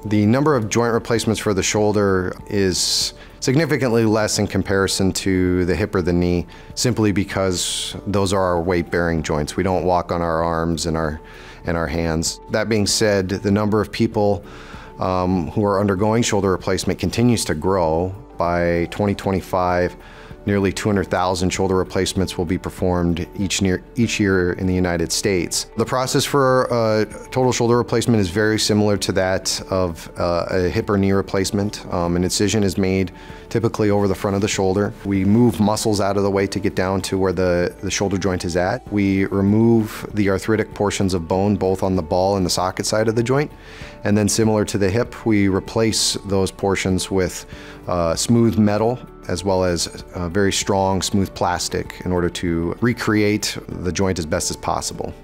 The number of joint replacements for the shoulder is significantly less in comparison to the hip or the knee, simply because those are our weight-bearing joints. We don't walk on our arms and our hands. That being said, the number of people who are undergoing shoulder replacement continues to grow. By 2025, nearly 200,000 shoulder replacements will be performed each year in the United States. The process for a total shoulder replacement is very similar to that of a hip or knee replacement. An incision is made typically over the front of the shoulder. We move muscles out of the way to get down to where the shoulder joint is at. We remove the arthritic portions of bone both on the ball and the socket side of the joint. And then similar to the hip, we replace those portions with smooth metal as well as very strong, smooth plastic in order to recreate the joint as best as possible.